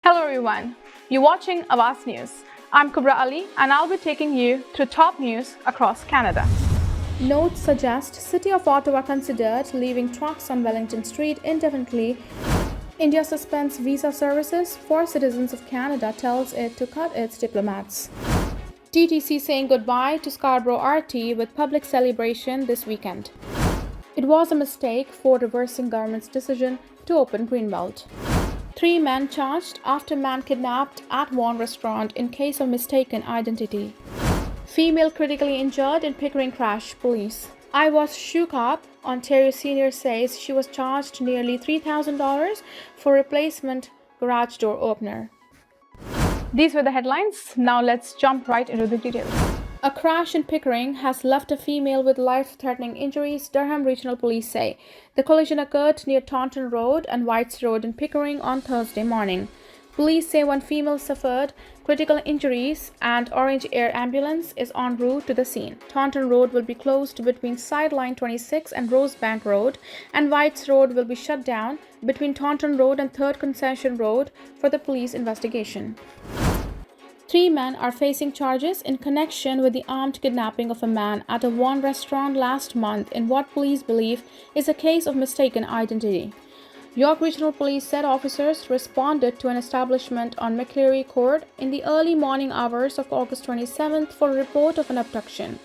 Hello everyone, you're watching Awaz News. I'm Kubra Ali and I'll be taking you through top news across Canada. Notes suggest City of Ottawa considered leaving trucks on Wellington Street indefinitely. India suspends visa services for citizens of Canada, tells it to cut its diplomats. TTC saying goodbye to Scarborough RT with public celebration this weekend. It was a mistake for reversing government's decision to open Greenbelt. 3 men charged after man kidnapped at one restaurant in case of mistaken identity. Female critically injured in Pickering crash, police. Awaz shook up. Ontario senior says she was charged nearly $3,000 for replacement garage door opener. These were the headlines. Now let's jump right into the details. A crash in Pickering has left a female with life-threatening injuries, Durham Regional Police say. The collision occurred near Taunton Road and Whites Road in Pickering on Thursday morning. Police say one female suffered critical injuries and Orange Air Ambulance is en route to the scene. Taunton Road will be closed between Sideline 26 and Rosebank Road, and Whites Road will be shut down between Taunton Road and 3rd Concession Road for the police investigation. 3 men are facing charges in connection with the armed kidnapping of a man at a Vaughan restaurant last month in what police believe is a case of mistaken identity. York Regional Police said officers responded to an establishment on McCleary Court in the early morning hours of August 27th for a report of an abduction.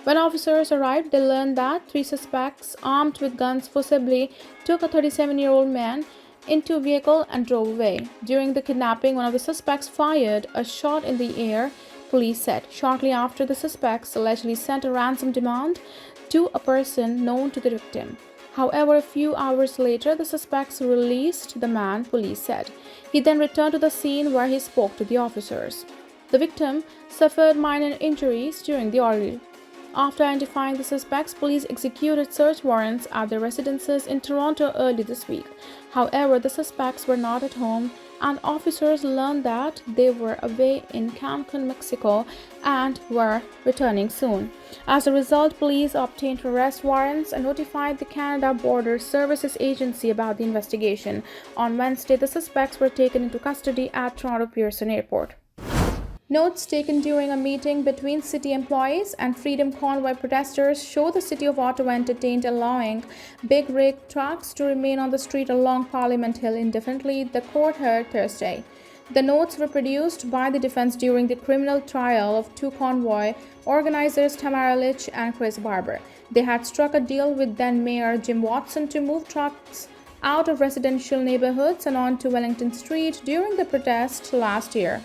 When officers arrived, they learned that 3 suspects armed with guns forcibly took a 37-year-old man into a vehicle and drove away. During the kidnapping, one of the suspects fired a shot in the air, police said. Shortly after, the suspects allegedly sent a ransom demand to a person known to the victim. However, a few hours later, the suspects released the man, police said. He then returned to the scene where he spoke to the officers. The victim suffered minor injuries during the ordeal. After identifying the suspects, police executed search warrants at their residences in Toronto early this week. However, the suspects were not at home, and officers learned that they were away in Cancun, Mexico, and were returning soon. As a result, police obtained arrest warrants and notified the Canada Border Services Agency about the investigation. On Wednesday, the suspects were taken into custody at Toronto Pearson Airport. Notes taken during a meeting between city employees and Freedom Convoy protesters show the City of Ottawa entertained allowing big rig trucks to remain on the street along Parliament Hill indefinitely, the court heard Thursday. The notes were produced by the defense during the criminal trial of 2 convoy organizers Tamara Litch and Chris Barber. They had struck a deal with then Mayor Jim Watson to move trucks out of residential neighborhoods and onto Wellington Street during the protest last year.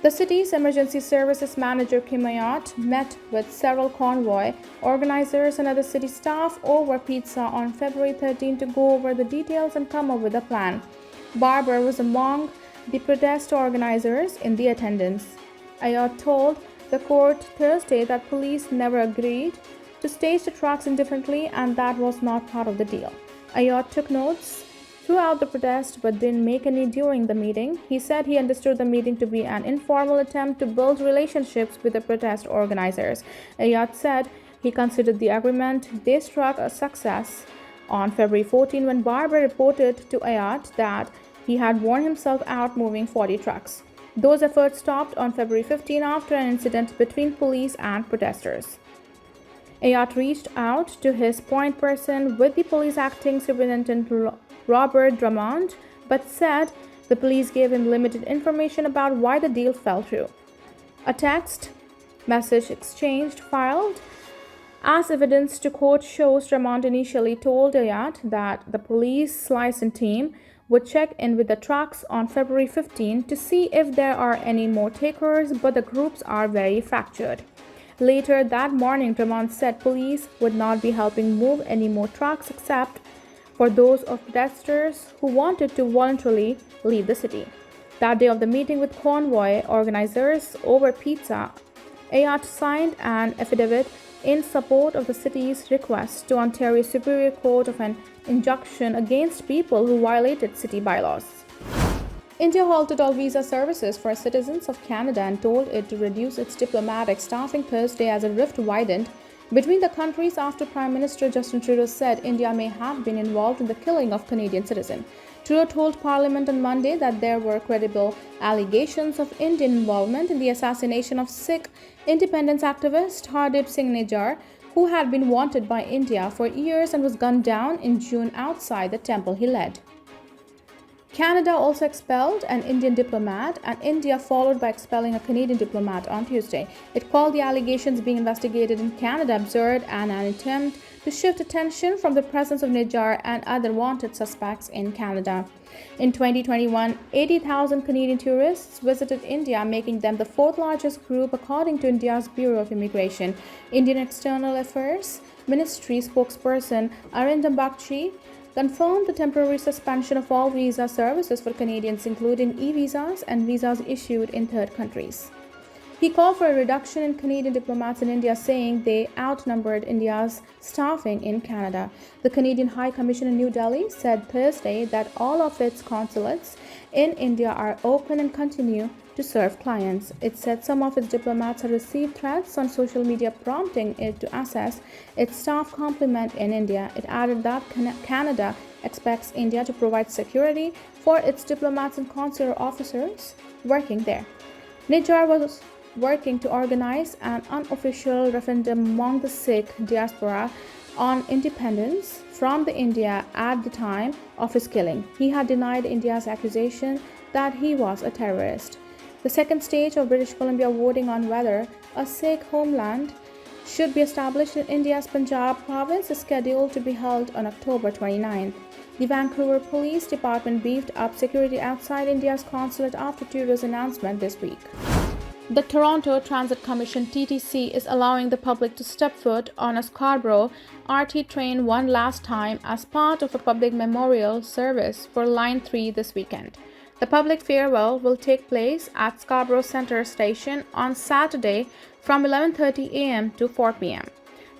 The city's emergency services manager Kim Ayat met with several convoy organizers and other city staff over pizza on February 13 to go over the details and come up with a plan. Barber was among the protest organizers in the attendance. Ayat told the court Thursday that police never agreed to stage the trucks indefinitely and that was not part of the deal. Ayat took notes throughout the protest but didn't make any during the meeting. He said he understood the meeting to be an informal attempt to build relationships with the protest organizers. Ayat said he considered the agreement they struck a success on February 14 when Barber reported to Ayat that he had worn himself out moving 40 trucks. Those efforts stopped on February 15 after an incident between police and protesters. Ayat reached out to his point person with the police acting superintendent Robert Drummond, but said the police gave him limited information about why the deal fell through. A text message exchanged filed as evidence to court shows Drummond initially told Ayat that the police liaison team would check in with the trucks on February 15 to see if there are any more takers, but the groups are very fractured. Later that morning, Drummond said police would not be helping move any more trucks except for those of protesters who wanted to voluntarily leave the city. That day of the meeting with convoy organizers over pizza, Ayat signed an affidavit in support of the city's request to Ontario Superior Court of an injunction against people who violated city bylaws. India halted all visa services for citizens of Canada and told it to reduce its diplomatic staffing Thursday as a rift widened between the countries after Prime Minister Justin Trudeau said India may have been involved in the killing of Canadian citizen. Trudeau told Parliament on Monday that there were credible allegations of Indian involvement in the assassination of Sikh independence activist Hardeep Singh Nijjar, who had been wanted by India for years and was gunned down in June outside the temple he led. Canada also expelled an Indian diplomat, and India followed by expelling a Canadian diplomat on Tuesday. It called the allegations being investigated in Canada absurd and an attempt to shift attention from the presence of Nijjar and other wanted suspects in Canada. In 2021, 80,000 Canadian tourists visited India, making them the fourth largest group according to India's Bureau of Immigration. Indian External Affairs Ministry spokesperson Arindam Bagchi confirmed the temporary suspension of all visa services for Canadians, including e-visas and visas issued in third countries. He called for a reduction in Canadian diplomats in India, saying they outnumbered India's staffing in Canada. The Canadian High Commission in New Delhi said Thursday that all of its consulates in India are open and continue to serve clients. It said some of its diplomats have received threats on social media prompting it to assess its staff complement in India. It added that Canada expects India to provide security for its diplomats and consular officers working there. Nijjar was working to organize an unofficial referendum among the Sikh diaspora on independence from the India at the time of his killing. He had denied India's accusation that he was a terrorist. The second stage of British Columbia voting on whether a Sikh homeland should be established in India's Punjab province is scheduled to be held on October 29th. The Vancouver Police Department beefed up security outside India's consulate after Trudeau's announcement this week. The Toronto Transit Commission (TTC) is allowing the public to step foot on a Scarborough RT train one last time as part of a public memorial service for Line 3 this weekend. The public farewell will take place at Scarborough Centre Station on Saturday from 11:30 a.m. to 4 p.m.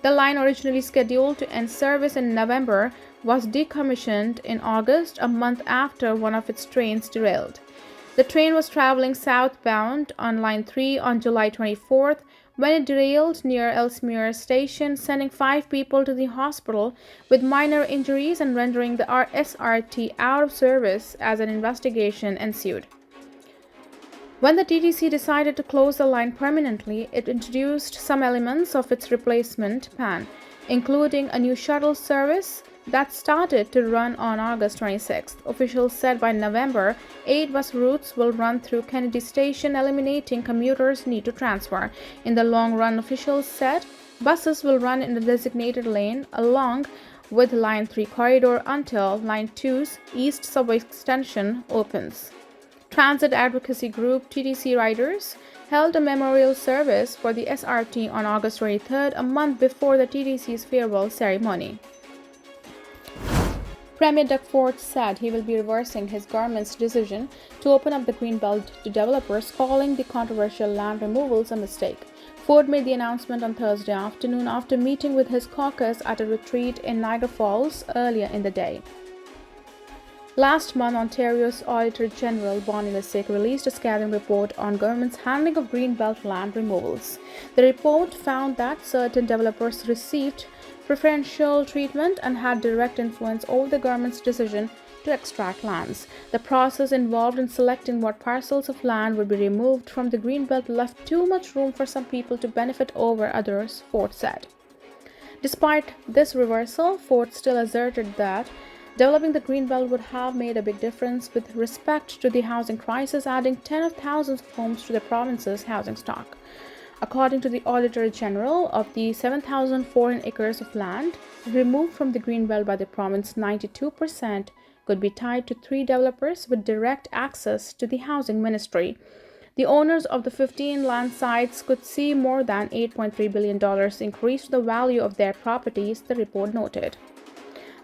The line, originally scheduled to end service in November, was decommissioned in August, a month after one of its trains derailed. The train was traveling southbound on Line 3 on July 24th when it derailed near Ellesmere Station, sending 5 people to the hospital with minor injuries and rendering the SRT out of service as an investigation ensued. When the TTC decided to close the line permanently, it introduced some elements of its replacement plan, including a new shuttle service that started to run on August 26th. Officials said by November, 8 bus routes will run through Kennedy Station, eliminating commuters' need to transfer. In the long run, officials said buses will run in the designated lane along with Line 3 corridor until Line 2's East Subway extension opens. Transit advocacy group TTC Riders held a memorial service for the SRT on August 23rd, a month before the TTC's farewell ceremony. Premier Doug Ford said he will be reversing his government's decision to open up the Greenbelt to developers, calling the controversial land removals a mistake. Ford made the announcement on Thursday afternoon after meeting with his caucus at a retreat in Niagara Falls earlier in the day. Last month, Ontario's Auditor General Bonnie Lysyk released a scathing report on government's handling of Greenbelt land removals. The report found that certain developers received preferential treatment and had direct influence over the government's decision to extract lands. The process involved in selecting what parcels of land would be removed from the Greenbelt left too much room for some people to benefit over others, Ford said. Despite this reversal, Ford still asserted that developing the Greenbelt would have made a big difference with respect to the housing crisis, adding tens of thousands of homes to the province's housing stock. According to the Auditor General, of the 7,004 acres of land removed from the Greenbelt by the province, 92% could be tied to 3 developers with direct access to the housing ministry. The owners of the 15 land sites could see more than $8.3 billion increase the value of their properties, the report noted.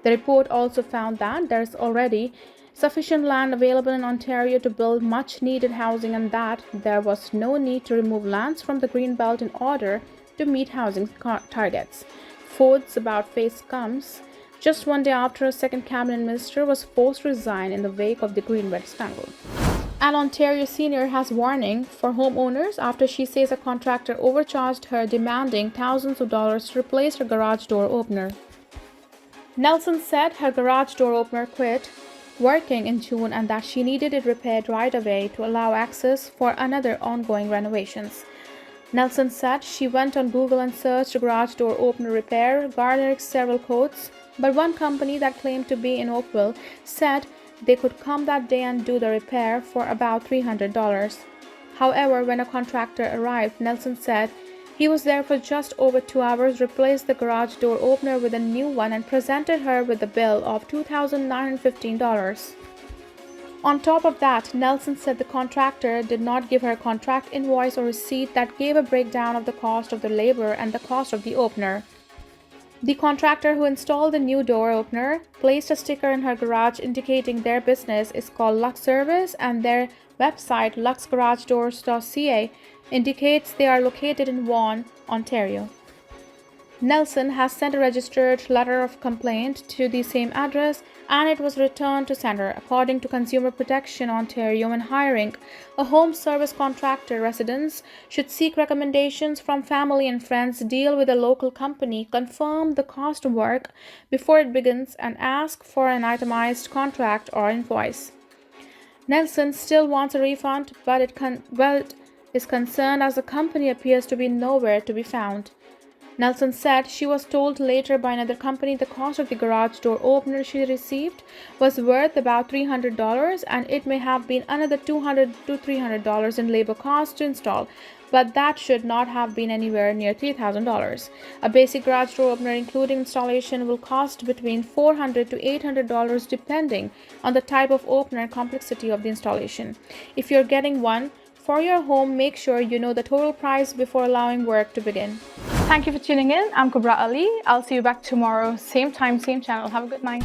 The report also found that there is already sufficient land available in Ontario to build much-needed housing and that there was no need to remove lands from the Greenbelt in order to meet housing targets. Ford's about-face comes just one day after a second cabinet minister was forced to resign in the wake of the Greenbelt scandal. An Ontario senior has warning for homeowners after she says a contractor overcharged her, demanding thousands of dollars to replace her garage door opener. Nelson said her garage door opener quit working in June and that she needed it repaired right away to allow access for another ongoing renovations. Nelson said she went on Google and searched garage door opener repair, garnered several quotes, but one company that claimed to be in Oakville said they could come that day and do the repair for about $300. However, when a contractor arrived, Nelson said he was there for just over 2 hours, replaced the garage door opener with a new one, and presented her with a bill of $2,915. On top of that, Nelson said the contractor did not give her a contract invoice or receipt that gave a breakdown of the cost of the labor and the cost of the opener. The contractor who installed the new door opener placed a sticker in her garage indicating their business is called Lux Service, and their website luxgaragedoors.ca indicates they are located in Vaughan, Ontario. Nelson has sent a registered letter of complaint to the same address, and it was returned to sender. According to Consumer Protection Ontario, when hiring a home service contractor, residents should seek recommendations from family and friends, deal with a local company, confirm the cost of work before it begins, and ask for an itemized contract or invoice. Nelson still wants a refund, but is concerned as the company appears to be nowhere to be found. Nelson said she was told later by another company the cost of the garage door opener she received was worth about $300, and it may have been another $200 to $300 in labor costs to install, but that should not have been anywhere near $3,000. A basic garage door opener, including installation, will cost between $400 to $800 depending on the type of opener and complexity of the installation. If you're getting one for your home, make sure you know the total price before allowing work to begin. Thank you for tuning in. I'm Kubra Ali. I'll see you back tomorrow, same time, same channel. Have a good night.